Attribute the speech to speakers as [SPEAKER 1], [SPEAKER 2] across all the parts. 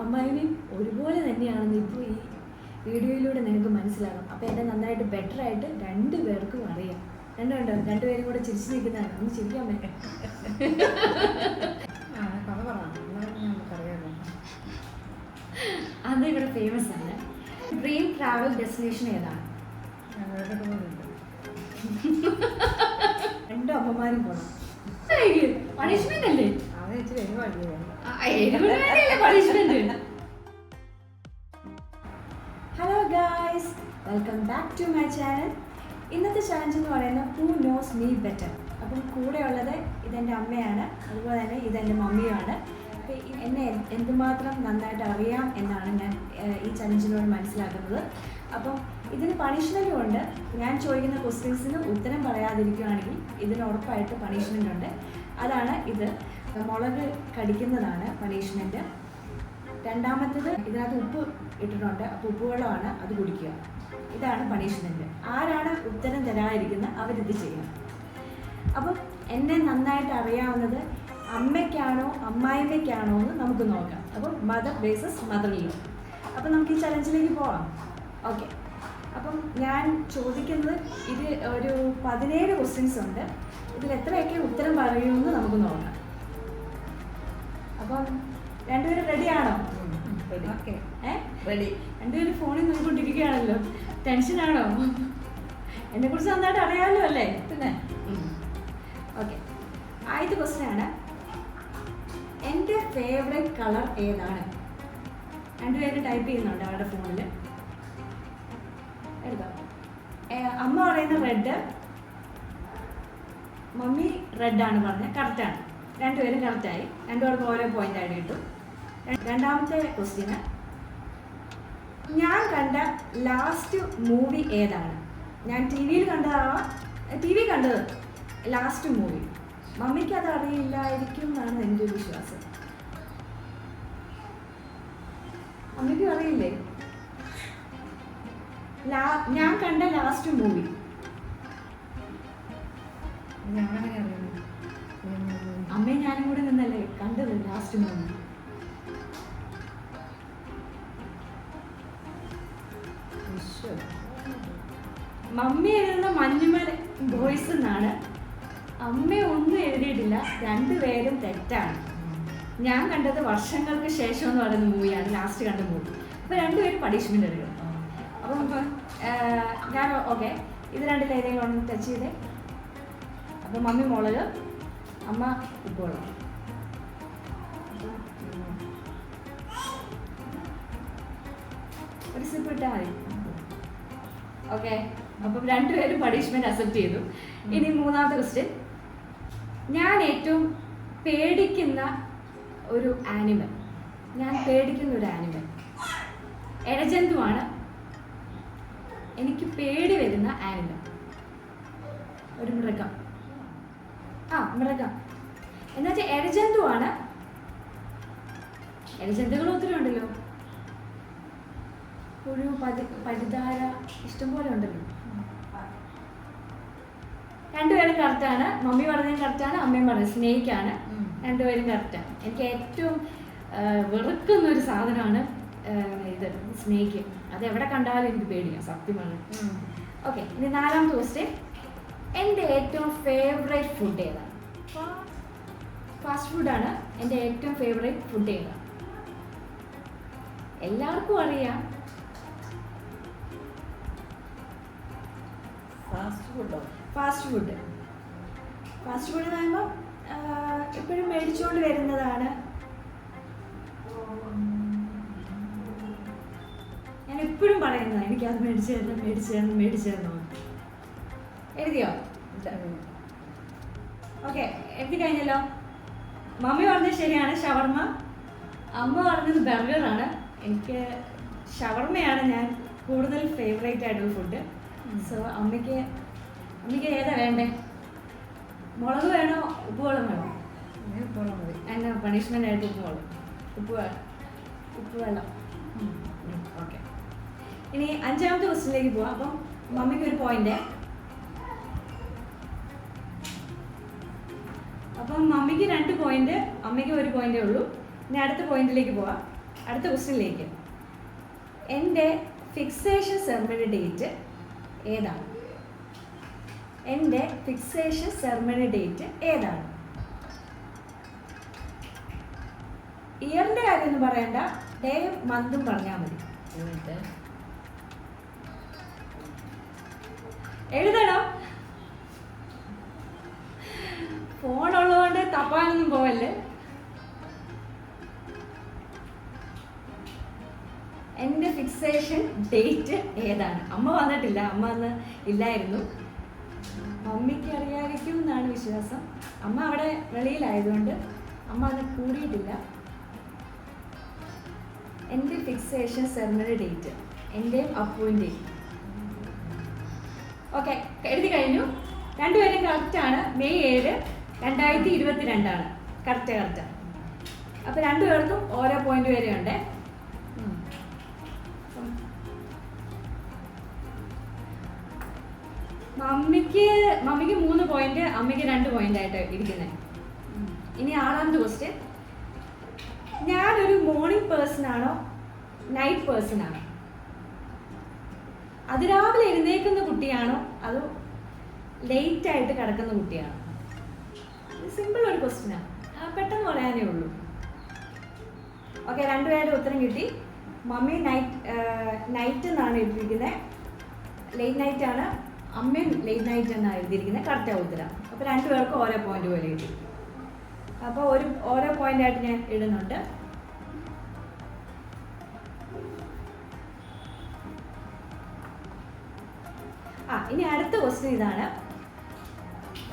[SPEAKER 1] അമ്മായിയും ഒരുപോലെ തന്നെയാണെന്ന് ഇപ്പോൾ ഈ വീഡിയോയിലൂടെ നിങ്ങൾക്ക് മനസ്സിലാകും. അപ്പോൾ എന്നെ നന്നായിട്ട് ബെറ്ററായിട്ട് രണ്ടുപേർക്കും അറിയാം. രണ്ടുപേരും കൂടെ ചിരിച്ചു നിൽക്കുന്നതാണ്. ഒന്ന് ചിരിക്കാൻ പറ്റും. അത് ഇവിടെ ഫേമസ് ആണ്. ഡ്രീം ട്രാവൽ ഡെസ്റ്റിനേഷൻ ഏതാണ്? രണ്ടും അമ്മമാരും പോകണം. പണിഷ്മെന്റ് അല്ലേ? Punishment. Hello guys, welcome back to my channel. ഇന്നത്തെ ചാലഞ്ച് എന്ന് പറയുന്നത് ഹൂ നോസ് മീ ബെറ്റർ. അപ്പം കൂടെയുള്ളത് ഇതെൻ്റെ അമ്മയാണ്, അതുപോലെ തന്നെ ഇതെൻ്റെ മമ്മിയുമാണ്. അപ്പോൾ എന്നെ എന്തുമാത്രം നന്നായിട്ട് അറിയാം എന്നാണ് ഞാൻ ഈ ചലഞ്ചിലൂടെ മനസ്സിലാക്കുന്നത്. അപ്പം ഇതിന് പണിഷ്മെൻറ്റും ഉണ്ട്. ഞാൻ ചോദിക്കുന്ന ക്വസ്റ്റ്യൻസിന് ഉത്തരം പറയാതിരിക്കുകയാണെങ്കിൽ ഇതിന് ഉറപ്പായിട്ട് പണിഷ്മെൻ്റ് ഉണ്ട്. അതാണ് ഇത്. മുളക് കടിക്കുന്നതാണ് പണിഷ്മെൻറ്റ്. രണ്ടാമത്തേത് ഇതിനകത്ത് ഉപ്പ് ഇട്ടിട്ടുണ്ട്. അപ്പോൾ ഉപ്പുവെള്ളമാണ്, അത് കുടിക്കുക. ഇതാണ് പണിഷ്മെൻറ്റ്. ആരാണ് ഉത്തരം തരാതിരിക്കുന്നത് അവരിത് ചെയ്യണം. അപ്പം എന്നെ നന്നായിട്ട് അറിയാവുന്നത് അമ്മയ്ക്കാണോ അമ്മായിമ്മയ്ക്കാണോ എന്ന് നമുക്ക് നോക്കാം. അപ്പം mother versus mother in law. അപ്പം നമുക്ക് ഈ ചലഞ്ചിലേക്ക് പോവാം. ഓക്കെ. അപ്പം ഞാൻ ചോദിക്കുന്നത് ഇത് ഒരു 17 ക്വസ്റ്റ്യൻസ് ഉണ്ട്. ഇതിൽ എത്രയൊക്കെ ഉത്തരം പറയുമെന്ന് നമുക്ക് നോക്കാം. അപ്പം രണ്ടുപേരും റെഡിയാണോ? ഓക്കെ. റെഡി. രണ്ടുപേരും ഫോണിൽ നോക്കിക്കൊണ്ടിരിക്കുകയാണല്ലോ. ടെൻഷനാണോ? എന്നെക്കുറിച്ച് നന്നായിട്ട് അറിയാമല്ലോ അല്ലേ? പിന്നെ ഓക്കെ. ആദ്യത്തെ ക്വസ്റ്റ്യൻ ആണ്, എൻ്റെ ഫേവറേറ്റ് കളർ ഏതാണ്? രണ്ടുപേരും ടൈപ്പ് ചെയ്യുന്നുണ്ട് അവരുടെ ഫോണിൽ. എടുക്കാം. അമ്മ പറയുന്ന റെഡ്, മമ്മി റെഡാണ് പറഞ്ഞത്. കറക്റ്റാണ്. രണ്ടുപേരും കറക്റ്റായി. രണ്ടുപേർക്കും ഓരോ പോയിന്റ് ആയിട്ട് കിട്ടും. രണ്ടാമത്തെ ക്വസ്റ്റ്യന്, ഞാൻ കണ്ട ലാസ്റ്റ് മൂവി ഏതാണ്? ഞാൻ ടി വിയിൽ കണ്ടതാവാം, ടി വി കണ്ടത് ലാസ്റ്റ് മൂവി. മമ്മിക്ക് അത് അറിയില്ലായിരിക്കും എന്നാണ് എൻ്റെ ഒരു വിശ്വാസം. മമ്മിക്കും അറിയില്ലേ ഞാൻ കണ്ട ലാസ്റ്റ് മൂവി? അമ്മയും ഞാനും കൂടെ നിന്നല്ലേ കണ്ടത് ലാസ്റ്റ് മൂവി. മമ്മി എഴുതുന്ന മഞ്ഞുമൽ ബോയ്സ് എന്നാണ്. അമ്മ ഒന്നും എഴുതിയിട്ടില്ല. രണ്ടുപേരും തെറ്റാണ്. ഞാൻ കണ്ടത് വർഷങ്ങൾക്ക് ശേഷം എന്ന് പറയുന്ന മൂവിയാണ് ലാസ്റ്റ് കണ്ട മൂവി. അപ്പോൾ രണ്ടുപേരും പണിഷ്മെന്റ് എടുക്കണം. അപ്പം ഞാൻ ഓക്കെ, ഇത് രണ്ടിലേതെങ്കിലും ഒന്ന് ടച്ച് ചെയ്തേ. അപ്പം മമ്മി മുളക്, അമ്മ ഉപ്പുവെള്ളം. ഒരു സിപ്പ് ഇട്ടാൽ മതി. ഓക്കെ. അപ്പം രണ്ടുപേരും പണിഷ്മെന്റ് അക്സെപ്റ്റ് ചെയ്തു. ഇനി മൂന്നാമത്തെ ക്വസ്റ്റ്യൻ, ഞാൻ ഏറ്റവും പേടിക്കുന്ന ഒരു ആനിമൽ. ഞാൻ പേടിക്കുന്ന ഒരു ആനിമൽ ഇഴജന്തുവാണ്. എനിക്ക് പേടി വരുന്ന ആനിമൽ ഒരു മൃഗം. മൃഗം എന്നുവെച്ചാൽ ഇഴജന്തുവാണ്. ഇഴജന്തുക്കൾ ഒത്തിരി ഉണ്ടല്ലോ. പുഴു, പഴുതാര, ഇഷ്ടംപോലെ ഉണ്ടല്ലോ. രണ്ടുപേരും കറക്റ്റാണ്. മമ്മി പറഞ്ഞതും കറക്റ്റാണ്, അമ്മയും പറഞ്ഞത് സ്നേഹിക്കാണ്. രണ്ടുപേരും കറക്റ്റാണ്. എനിക്ക് ഏറ്റവും വെറുക്കുന്ന ഒരു സാധനമാണ് ഇത് സ്നേക്ക്. അത് എവിടെ കണ്ടാലും എനിക്ക് പേടിയാണ്, സത്യമാണ്. ഓക്കെ. ഇനി നാലാമത്തെ ക്വസ്റ്റ്യൻ, എൻ്റെ ഏറ്റവും ഫേവറേറ്റ് ഫുഡ് ഏതാണ്? ഫാസ്റ്റ് ഫുഡാണ്. എൻ്റെ ഏറ്റവും ഫേവറേറ്റ് ഫുഡ് ഏതാണ്? എല്ലാവർക്കും അറിയാം. ഫാസ്റ്റ് ഫുഡ് എന്ന് പറയുമ്പോൾ എപ്പോഴും മേടിച്ചുകൊണ്ട് വരുന്നതാണ്. ഞാൻ എപ്പോഴും പറയുന്നതാണ്, എനിക്കത് മേടിച്ചു തരണം. എഴുതിയോ? ഓക്കെ, എഴുതി കഴിഞ്ഞല്ലോ. മമ്മി പറഞ്ഞത് ശരിയാണ്, ഷവർമ്മ. അമ്മ പറഞ്ഞത് ബർഗറാണ്. എനിക്ക് ഷവർമ്മയാണ് ഞാൻ കൂടുതൽ ഫേവറേറ്റ് ആയിട്ടുള്ള ഫുഡ്. സോ അമ്മയ്ക്ക് ഏതാ വേണ്ടേ? മുളക് വേണോ ഉപ്പുവെള്ളം വേണോ? ഉപ്പുവെള്ളം മതി. എന്നാ പണിഷ്മെൻ്റ് ആയിട്ട് ഉപ്പുവെള്ളം. ഓക്കെ. ഇനി അഞ്ചാമത്തെ ക്വസ്റ്റ്യനിലേക്ക് പോവാം. അപ്പം മമ്മിക്ക് ഒരു പോയിന്റ്. അപ്പം മമ്മിക്ക് 2 പോയിന്റ്, അമ്മയ്ക്ക് 1 പോയിന്റേ ഉള്ളൂ. ഇനി അടുത്ത പോയിന്റിലേക്ക് പോവാം. അടുത്ത ക്വസ്റ്റ്യനിലേക്ക്. എൻ്റെ ഫിക്സേഷൻ സെർമണി ഡേറ്റ് ഏതാണ്? എൻ്റെ ഫിക്സേഷൻ സെർമണി ഡേറ്റ് ഏതാണ്? ഇയറിൻ്റെ കാര്യമൊന്നും പറയണ്ട, ഡേയും മന്തും പറഞ്ഞാൽ മതി. എഴുതണം. ഫോണുള്ളതുകൊണ്ട് തപ്പാനൊന്നും പോവല്ലേ. എൻ്റെ ഫിക്സേഷൻ ഡേറ്റ് ഏതാണ്? അമ്മ വന്നിട്ടില്ല, അമ്മ അന്ന് ഇല്ലായിരുന്നു. മമ്മിക്ക് അറിയാമായിരിക്കും എന്നാണ് വിശ്വാസം. അമ്മ അവിടെ വെളിയിലായതുകൊണ്ട് അമ്മ അന്ന് കൂടിയിട്ടില്ല. എൻ്റെ ഫിക്സേഷൻ സെർമണി ഡേറ്റ് എൻ്റെയും അപ്പുവിൻ്റെയും. ഓക്കെ, എഴുതി കഴിഞ്ഞു. രണ്ടുപേരും കറക്റ്റാണ്. May 7, 2022 correct. അപ്പോൾ രണ്ടുപേർക്കും ഓരോ പോയിന്റ് വരെ ഉണ്ട്. മമ്മിക്ക് 3 പോയിന്റ്, അമ്മയ്ക്ക് 2 പോയിന്റ് ആയിട്ട് ഇരിക്കുന്നത്. ഇനി 6ാമത്തെ ക്വസ്റ്റ്യൻ. ഞാനൊരു മോർണിംഗ് പേഴ്സൺ ആണോ നൈറ്റ് പേഴ്സൺ ആണോ? അതിരാവിലെ എഴുന്നേൽക്കുന്ന കുട്ടിയാണോ അതോ ലേറ്റ് ആയിട്ട് കിടക്കുന്ന കുട്ടിയാണോ? സിമ്പിൾ ഒരു ക്വസ്റ്റ്യനാണ്, പെട്ടെന്ന് പറയാനേ ഉള്ളൂ. ഓക്കെ, രണ്ടുപേരുടെ ഉത്തരം കിട്ടി. മമ്മി നൈറ്റ് എന്നാണ് എഴുതിയിരിക്കുന്നത്, ലേറ്റ് നൈറ്റ് ആണ്. അമ്മയും ലേറ്റ് നൈറ്റ് എന്നാണ് എഴുതിയിരിക്കുന്നത്, കറക്റ്റാണ് ഉത്തരം. അപ്പോൾ രണ്ടുപേർക്കും ഓരോ പോയിന്റ് പോലെ കിട്ടി. അപ്പോൾ ഓരോ പോയിന്റ് ആയിട്ട് ഞാൻ ഇടുന്നുണ്ട്. ഇനി അടുത്ത ക്വസ്റ്റ്യൻ ഇതാണ്.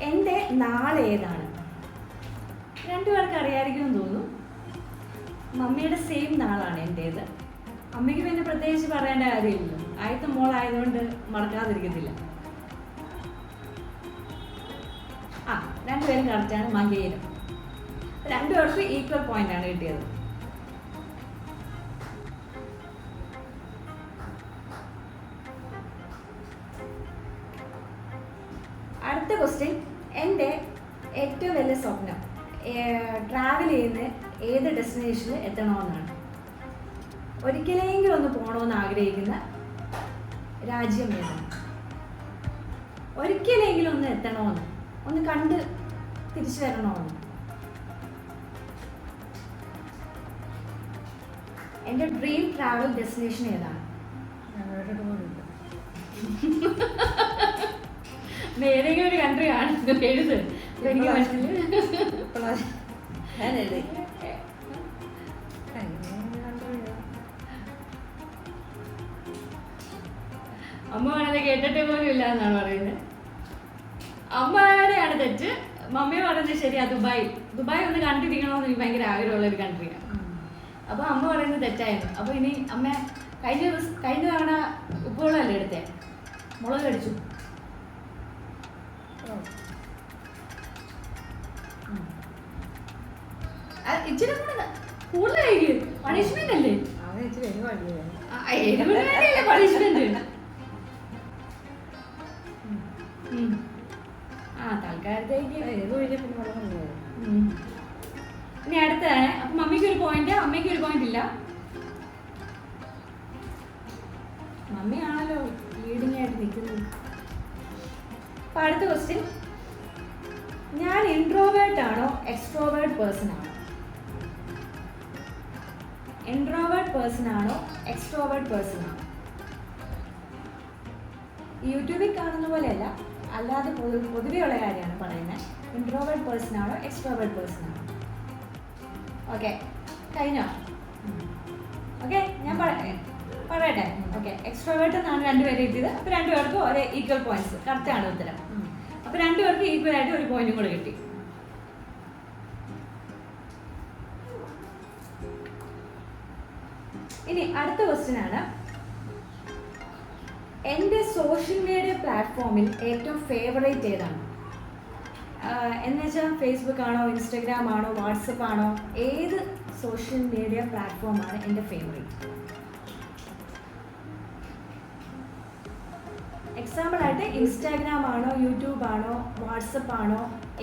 [SPEAKER 1] എൻ്റെ നാളെ ഏതാണ്? രണ്ടുപേർക്ക് അറിയാമായിരിക്കുമെന്ന് തോന്നുന്നു. മമ്മിയുടെ സെയിം നാളാണ് എൻ്റേത്. അമ്മയ്ക്ക് പിന്നെ പ്രത്യേകിച്ച് പറയേണ്ട കാര്യമില്ലല്ലോ, ആദ്യത്തെ മോളായതുകൊണ്ട് മറക്കാതിരിക്കത്തില്ല. രണ്ടുപേരും കറക്റ്റാണ്. മകയിലും രണ്ടുപേർക്ക് ഈക്വൽ പോയിന്റ് ആണ് കിട്ടിയത്. അടുത്ത ക്വസ്റ്റ്യൻ. എൻ്റെ ഏറ്റവും വലിയ സ്വപ്നം ട്രാവൽ ചെയ്യുന്ന ഏത് ഡെസ്റ്റിനേഷനിൽ എത്തണമെന്നാണ്. ഒരിക്കലെങ്കിലും ഒന്ന് പോകണമെന്ന് ആഗ്രഹിക്കുന്ന രാജ്യം ഏതാണ്? ഒരിക്കലെങ്കിലും ഒന്ന് എത്തണമെന്ന്, ഒന്ന് കണ്ട് തിരിച്ചു വരണമെന്ന്. എൻ്റെ ഡ്രീം ട്രാവൽ ഡെസ്റ്റിനേഷൻ ഏതാണ്? ഏതെങ്കിലും ഒരു കൺട്രി ആണ് എഴുത്. എനിക്ക് അമ്മ വളരെ കേട്ടിട്ടേ പോലും ഇല്ല എന്നാണ് പറയുന്നത്. അമ്മയുടെയാണ് തെറ്റ്, മമ്മി പറയുന്നത് ശരിയാ. ദുബായ് ഒന്ന് കണ്ടിരിക്കണമെന്ന് എനിക്ക് ഭയങ്കര ആഗ്രഹമുള്ള ഒരു കൺട്രിയാണ്. അപ്പോൾ അമ്മ പറയുന്നത് തെറ്റായിരുന്നു. അപ്പോൾ ഇനി അമ്മ കഴിഞ്ഞ തവണ ഉപ്പുവെള്ളമല്ലേ എടുത്തേ, മുളക് കടിച്ചു. ഇച്ചിരി കൂടുതലായിരിക്കും, പണിഷ്മെന്റ് അല്ലേ? പണിഷ്മെന്റ്. തൽക്കാലത്തേക്ക് ഇനി അടുത്തതാണ്. അപ്പൊ മമ്മിക്ക് ഒരു പോയിന്റ്, അമ്മയ്ക്ക് ഒരു പോയിന്റ് ഇല്ല. മമ്മിയാണല്ലോ ലീഡിങ് ആയിട്ട് നിൽക്കുന്നത്. അപ്പൊ അടുത്ത ക്വസ്റ്റ്യൻ. ഞാൻ ഇൻട്രോവേർട്ട് ആണോ എക്സ്ട്രോവേർട്ട് പേഴ്സൺ ആണോ? ഇൻട്രോവേർട്ട് പേഴ്സൺ ആണോ എക്സ്ട്രോവേർട്ട് പേഴ്സൺ ആണോ? യൂട്യൂബിൽ കാണുന്ന പോലെയല്ല, അല്ലാതെ പൊതുവെയുള്ള കാര്യമാണ് പറയുന്നത്. ഇൻട്രോവേർട്ട് പേഴ്സൺ ആണോ എക്സ്ട്രോവേർട്ട് പേഴ്സൺ ആണോ? ഓക്കെ, കഴിഞ്ഞോ? ഓക്കെ, ഞാൻ പറയട്ടെ. ഓക്കെ, എക്സ്ട്രോവേർട്ട് എന്നാണ് രണ്ടുപേരും എത്തിയത്. അപ്പോൾ രണ്ടുപേർക്കും ഒരേ ഈക്വൽ പോയിന്റ്സ്. കറക്റ്റാണ് ഉത്തരം. അപ്പോൾ രണ്ടുപേർക്ക് ഈക്വൽ ആയിട്ട് ഒരു പോയിന്റും കൂടെ കിട്ടി. ഇനി അടുത്ത ക്വസ്റ്റ്യൻ ആണ്. എൻ്റെ സോഷ്യൽ മീഡിയ പ്ലാറ്റ്ഫോമിൽ ഏറ്റവും ഫേവറേറ്റ് ഏതാണ്? എന്ന് വെച്ചാൽ ഫേസ്ബുക്ക് ആണോ, ഇൻസ്റ്റഗ്രാം ആണോ, വാട്സപ്പ് ആണോ, ഏത് സോഷ്യൽ മീഡിയ പ്ലാറ്റ്ഫോമാണ് എൻ്റെ ഫേവറേറ്റ്? എക്സാമ്പിൾ ആയിട്ട് ഇൻസ്റ്റാഗ്രാം ആണോ, യൂട്യൂബ് ആണോ, വാട്സപ്പ് ആണോ,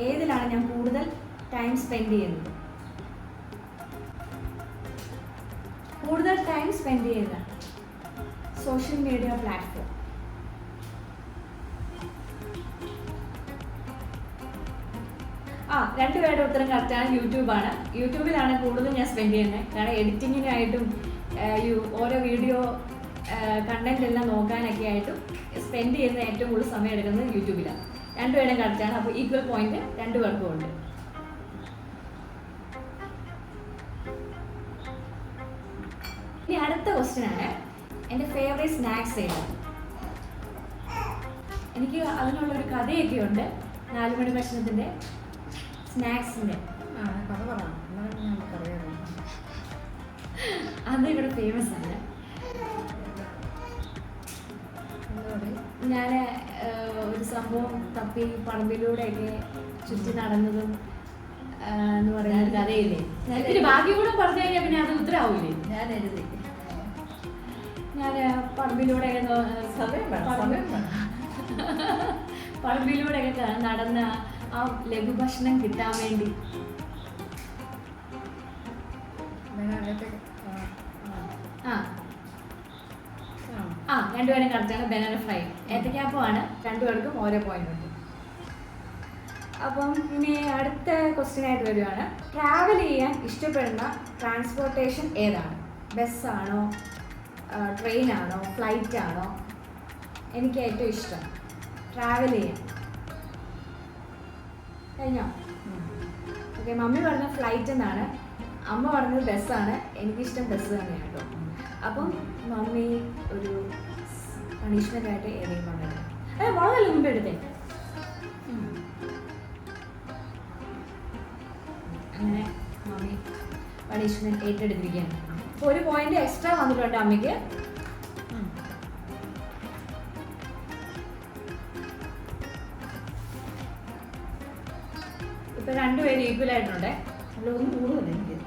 [SPEAKER 1] ഏതിലാണ് ഞാൻ കൂടുതൽ ടൈം സ്പെൻഡ് ചെയ്യുന്നത്? ടൈം സ്പെൻഡ് ചെയ്യുന്ന സോഷ്യൽ മീഡിയ പ്ലാറ്റ്ഫോം? രണ്ടുപേരുടെ ഉത്തരം കറക്റ്റാണ്. യൂട്യൂബാണ്. യൂട്യൂബിലാണ് കൂടുതലും ഞാൻ സ്പെൻഡ് ചെയ്യുന്നത്. കാരണം എഡിറ്റിങ്ങിനായിട്ടും ഓരോ വീഡിയോ കണ്ടന്റ് എല്ലാം നോക്കാനൊക്കെ ആയിട്ടും സ്പെൻഡ് ചെയ്യുന്ന ഏറ്റവും കൂടുതൽ സമയം എടുക്കുന്നത് യൂട്യൂബിലാണ്. രണ്ടുപേരും കറക്റ്റാണ്. അപ്പോൾ ഈക്വൽ പോയിന്റ് രണ്ടുപേർക്കും ഉണ്ട്. ഇനി അടുത്ത ക്വസ്റ്റ്യൻ ആണ്, എൻ്റെ ഫേവറേറ്റ് സ്നാക്സ് ഏതാണ്? എനിക്ക് അതിനുള്ളൊരു കഥയൊക്കെ ഉണ്ട്. 4 മണി ഭക്ഷണത്തിൻ്റെ സ്നാക്സിൻ്റെ അത് ഇവിടെ ഫേമസ് ആണ്. ഞാൻ ഒരു സംഭവം തപ്പി പറമ്പിലൂടെയൊക്കെ ചുറ്റി നടന്നതും എന്ന് പറയുന്ന കഥയില്ലേ. പിന്നെ ബാക്കി കൂടെ പറഞ്ഞു കഴിഞ്ഞാൽ പിന്നെ അത് ഉത്തരവാവില്ലേ? ഞാൻ പറമ്പിലൂടെയൊക്കെ പറമ്പിലൂടെയൊക്കെ നടന്ന ആ ലഘുഭക്ഷണം കിട്ടാൻ വേണ്ടി രണ്ടുപേരും കറക്റ്റാണ്. Banana fry. ഏത്തക്കാപ്പമാണ്. രണ്ടുപേർക്കും ഓരോ പോയിന്റ് ഉണ്ട്. അപ്പം ഇനി അടുത്ത ക്വസ്റ്റ്യൻ ആയിട്ട് വരുവാണ്, ട്രാവൽ ചെയ്യാൻ ഇഷ്ടപ്പെടുന്ന ട്രാൻസ്പോർട്ടേഷൻ ഏതാണ്? ബസ്സാണോ, ട്രെയിനാണോ, ഫ്ലൈറ്റ് ആണോ? എനിക്ക് ഏറ്റവും ഇഷ്ടം ട്രാവൽ ചെയ്യാൻ. കഴിഞ്ഞോ? ഓക്കെ, മമ്മി പറഞ്ഞ ഫ്ലൈറ്റ് എന്നാണ്, അമ്മ പറഞ്ഞത് ബസ്സാണ്. എനിക്കിഷ്ടം ബസ് തന്നെയാണ് കേട്ടോ. അപ്പം മമ്മി ഒരു പണിഷ്മെൻ്റ് ആയിട്ട് ഏതെങ്കിലും പങ്കെടുക്കും. വളരെ മുമ്പ് എടുത്തേ. അങ്ങനെ മമ്മി പണിഷ്മെൻറ്റ് ഏറ്റെടുത്തിരിക്കുകയാണ്. അപ്പോൾ ഒരു പോയിന്റ് എക്സ്ട്രാ വന്നിട്ടുണ്ട് അമ്മയ്ക്ക്. ഇപ്പൊ രണ്ടുപേരും ഈക്വൽ ആയിട്ടുണ്ട്.
[SPEAKER 2] ഒന്നും കൂടുതൽ എനിക്ക്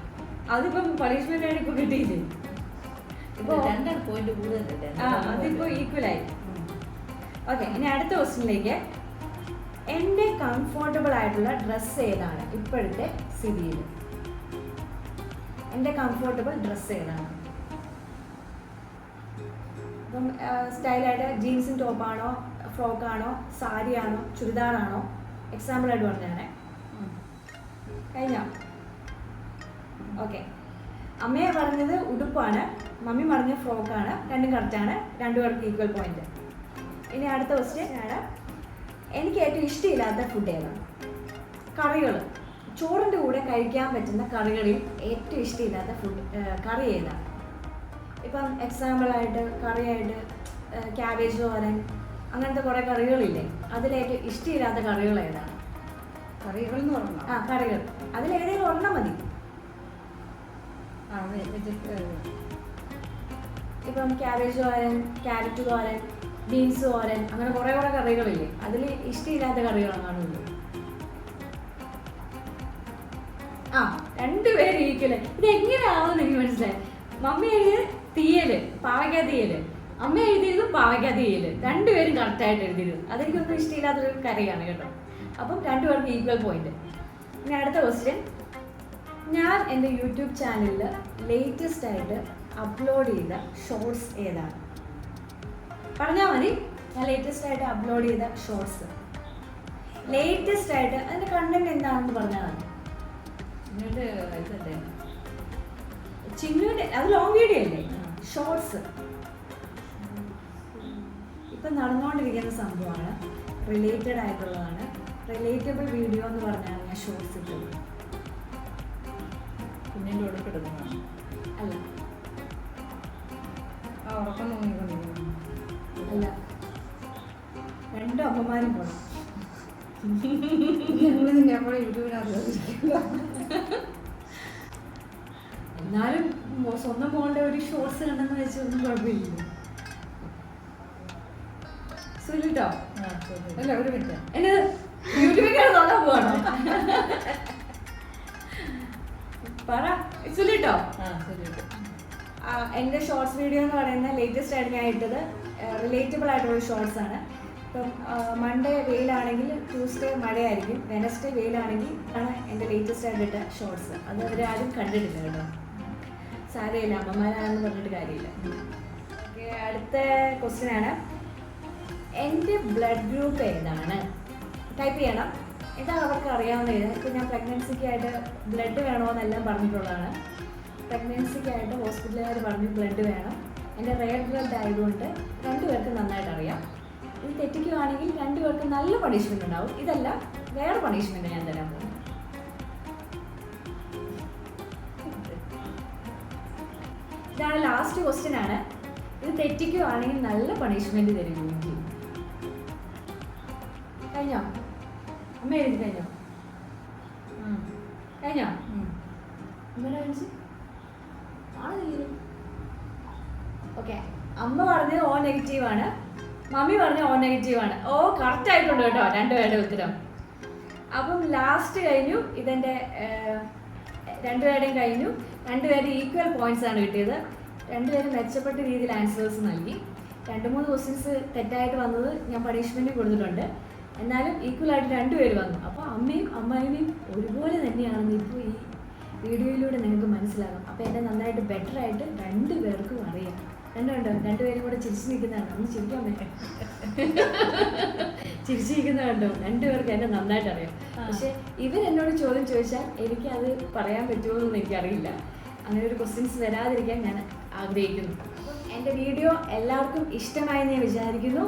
[SPEAKER 1] അതിപ്പം പണിഷ്മെന്റ് ആയിട്ട് ഇപ്പൊ കിട്ടിയില്ലേ?
[SPEAKER 2] ഇപ്പൊ 2 പോയിന്റ് കൂടുതലുണ്ട്.
[SPEAKER 1] അതിപ്പോ ഈക്വൽ ആയി. ഓക്കെ, ഇനി അടുത്ത ക്വസ്റ്റ്യനിലേക്ക്. എൻ്റെ കംഫോർട്ടബിൾ ആയിട്ടുള്ള ഡ്രസ്സ് ഏതാണ് ഇപ്പോഴത്തെ സ്ഥിതിയിൽ? എൻ്റെ കംഫോർട്ടബിൾ ഡ്രസ്സ് ഏതാണ്? അപ്പം സ്റ്റൈലായിട്ട് ജീൻസും ടോപ്പാണോ, ഫ്രോക്കാണോ, സാരിയാണോ, ചുരിദാറാണോ? എക്സാമ്പിളായിട്ട് പറഞ്ഞാണ്. കഴിഞ്ഞോ? ഓക്കെ, അമ്മയെ പറഞ്ഞത് ഉടുപ്പാണ്, മമ്മി പറഞ്ഞ ഫ്രോക്കാണ്. രണ്ടും കറക്റ്റാണ്. രണ്ടുപേർക്ക് ഈക്വൽ പോയിന്റ്. ഇനി അടുത്ത ക്വസ്റ്റ്യൻ ആണ്, എനിക്ക് ഏറ്റവും ഇഷ്ടമില്ലാത്ത ഫുഡ് ഏതാണ്? കറികൾ. ചോറിൻ്റെ കൂടെ കഴിക്കാൻ പറ്റുന്ന കറികളിൽ ഏറ്റവും ഇഷ്ടമില്ലാത്ത ഫുഡ് കറി ഏതാണ്? ഇപ്പം എക്സാമ്പിളായിട്ട് കറിയായിട്ട് ക്യാബേജ് തോരൻ അങ്ങനത്തെ കുറേ കറികളില്ലേ, അതിലേറ്റവും ഇഷ്ടമില്ലാത്ത കറികൾ ഏതാണ്?
[SPEAKER 2] കറികൾ എന്ന് പറഞ്ഞാൽ
[SPEAKER 1] കറികൾ അതിലേതെങ്കിലും ഒരെണ്ണം മതി. ഇപ്പം ക്യാബേജ് തോരൻ, ക്യാരറ്റ് തോരൻ, ബീൻസ് തോരൻ, അങ്ങനെ കുറേ കറികളില്ലേ, അതിൽ ഇഷ്ടമില്ലാത്ത കറികളാണുള്ളൂ. രണ്ടുപേരും ഈക്വല്. ഇത് എങ്ങനെയാവുമെന്ന് എനിക്ക് മനസ്സിലായി. മമ്മി എഴുതിയത് തീയല്, പാവയ്ക്ക തീയല്. അമ്മ എഴുതിയത് പാവയ്ക്ക തീയല്. രണ്ടുപേരും കറക്റ്റായിട്ട് എഴുതിയത്. അതെനിക്കൊന്നും ഇഷ്ടമില്ലാത്തൊരു കറിയാണ് കേട്ടോ. അപ്പം രണ്ടുപേർക്ക് ഈക്വൽ പോയിന്റ്. ഇനി അടുത്ത ക്വസ്റ്റ്യൻ, ഞാൻ എൻ്റെ യൂട്യൂബ് ചാനലിൽ ലേറ്റസ്റ്റ് ആയിട്ട് അപ്ലോഡ് ചെയ്ത ഷോർട്സ് ഏതാണ്? പറഞ്ഞാൽ മതി. ഞാൻ ലേറ്റസ്റ്റ് ആയിട്ട് അപ്ലോഡ് ചെയ്ത ഷോർട്സ്, ലേറ്റസ്റ്റ് ആയിട്ട് അതിൻ്റെ കണ്ടന്റ് എന്താണെന്ന് പറഞ്ഞാൽ മതി. ചിന്നുവിൻ്റെ അത് ലോങ് വീഡിയോ അല്ലേ? ഷോർട്സ് ഇപ്പം നടന്നുകൊണ്ടിരിക്കുന്ന സംഭവമാണ്, റിലേറ്റഡ് ആയിട്ടുള്ളതാണ്. റിലേറ്റബിൾ വീഡിയോ എന്ന് പറഞ്ഞാണ് ഞാൻ ഷോർട്സ് ഇട്ടത്.
[SPEAKER 2] കുഞ്ഞിൻ്റെ ഉടുപ്പിടുന്നതാണ്
[SPEAKER 1] അല്ല,
[SPEAKER 2] ഉറക്കം തോന്നിക്കൊണ്ടിരിക്കുന്നു.
[SPEAKER 1] അല്ല, രണ്ടും അമ്മമാരും പോകണം. എന്നാലും സ്വന്തം മോളുടെ ഒരു ഷോർട്സ് കണ്ടെന്ന് വെച്ച് ഒന്നും കുഴപ്പമില്ല. സുലിട്ടോ
[SPEAKER 2] അല്ല, ഒരു മിനിറ്റ്,
[SPEAKER 1] എന്റെ യൂട്യൂബിൽ നോക്കാൻ പോവാണോ? പറ സുലിട്ടോ. എൻ്റെ ഷോർട്സ് വീഡിയോ എന്ന് പറയുന്ന ലേറ്റസ്റ്റ് ആയിട്ട് ഞാൻ ഇട്ടത് റിലേറ്റബിൾ ആയിട്ടുള്ള ഷോർട്സ് ആണ്. ഇപ്പം മൺഡേ വെയിലാണെങ്കിൽ ട്യൂസ്ഡേ മഴയായിരിക്കും, വെനസ്ഡേ വെയിലാണെങ്കിൽ ആണ് എൻ്റെ ലേറ്റസ്റ്റ് ആയിട്ട് ഇട്ട ഷോർട്സ്. അത് അവരാരും കണ്ടിട്ടില്ല കേട്ടോ. സാരമില്ല, അമ്മമാരാണെന്ന് പറഞ്ഞിട്ട് കാര്യമില്ല. ഓക്കെ, അടുത്ത ക്വസ്റ്റ്യൻ ആണ്, എൻ്റെ ബ്ലഡ് ഗ്രൂപ്പ് ഏതാണ്? ടൈപ്പ് ചെയ്യണം. ഇതാണ് അവർക്ക് അറിയാവുന്ന ഇത്. ഇപ്പോൾ ഞാൻ പ്രഗ്നൻസിക്കായിട്ട് ബ്ലഡ് വേണമെന്നെല്ലാം പറഞ്ഞിട്ടുള്ളതാണ്. പ്രഗ്നൻസിക്കായിട്ട് ഹോസ്പിറ്റലുകാർ പറഞ്ഞു ബ്ലഡ് വേണം. എൻ്റെ റെയർ ബ്ലഡ് ആയതുകൊണ്ട് രണ്ടുപേർക്ക് നന്നായിട്ട് അറിയാം. ഇത് തെറ്റിക്കുകയാണെങ്കിൽ രണ്ടുപേർക്ക് നല്ല പണിഷ്മെൻ്റ് ഉണ്ടാവും. ഇതല്ല, വേറെ പണിഷ്മെൻ്റ് ഞാൻ തരാൻ പോകും. ഇതാണ് ലാസ്റ്റ് ക്വസ്റ്റ്യൻ ആണ്. ഇത് തെറ്റിക്കുകയാണെങ്കിൽ നല്ല പണിഷ്മെന്റ് തരുകയും ചെയ്യും. കഴിഞ്ഞോ? അമ്മ എഴുതി കഴിഞ്ഞോ? കഴിഞ്ഞോ? അമ്മയുടെ കഴിച്ച് ഓക്കെ. അമ്മ പറഞ്ഞത് O നെഗറ്റീവ് ആണ്, മമ്മി പറഞ്ഞ O നെഗറ്റീവ് ആണ്. ഓ, കറക്റ്റ് ആയിട്ടുണ്ട് കേട്ടോ രണ്ടുപേരുടെ ഉത്തരം. അപ്പം ലാസ്റ്റ് കഴിഞ്ഞു. ഇതെൻ്റെ രണ്ടുപേരുടെയും കഴിഞ്ഞു. രണ്ടുപേരും ഈക്വൽ പോയിന്റ്സ് ആണ് കിട്ടിയത്. രണ്ടുപേരും മെച്ചപ്പെട്ട രീതിയിൽ ആൻസേഴ്സ് നൽകി. 2-3 ക്വസ്റ്റ്യൻസ് തെറ്റായിട്ട് വന്നത് ഞാൻ പണിഷ്മെന്റ് കൊടുത്തിട്ടുണ്ട്. എന്നാലും ഈക്വൽ ആയിട്ട് രണ്ടുപേര് വന്നു. അപ്പോൾ അമ്മയും അമ്മായിയും ഒരുപോലെ തന്നെയാണെന്ന് ഇപ്പോൾ ഈ വീഡിയോയിലൂടെ നിങ്ങൾക്ക് മനസ്സിലാകും. അപ്പോൾ എന്നെ നന്നായിട്ട് ബെറ്റർ ആയിട്ട് രണ്ടുപേർക്കും അറിയാം. രണ്ടുപേരും കൂടെ ചിരിച്ചു നിൽക്കുന്നതാണ്. ഒന്ന് ചിരിക്കാൻ പറ്റും. ചിരിച്ചിരിക്കുന്ന കണ്ടോ? രണ്ടുപേർക്ക് എന്നെ നന്നായിട്ട് അറിയാം. പക്ഷെ ഇവരെന്നോട് ചോദ്യം ചോദിച്ചാൽ എനിക്കത് പറയാൻ പറ്റുമോ എന്ന് എനിക്കറിയില്ല. അങ്ങനെ ഒരു ക്വസ്റ്റ്യൻസ് വരാതിരിക്കാൻ ഞാൻ ആഗ്രഹിക്കുന്നു. എൻ്റെ വീഡിയോ എല്ലാവർക്കും ഇഷ്ടമായെന്ന് ഞാൻ വിചാരിക്കുന്നു.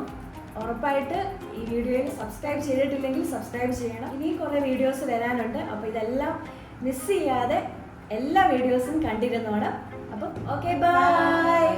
[SPEAKER 1] ഉറപ്പായിട്ട് ഈ വീഡിയോയിൽ സബ്സ്ക്രൈബ് ചെയ്തിട്ടില്ലെങ്കിൽ സബ്സ്ക്രൈബ് ചെയ്യണം. ഇനി കുറേ വീഡിയോസ് വരാനുണ്ട്. അപ്പോൾ ഇതെല്ലാം മിസ് ചെയ്യാതെ എല്ലാ വീഡിയോസും കണ്ടിരുന്നോണം. അപ്പം ഓക്കെ, ബൈ.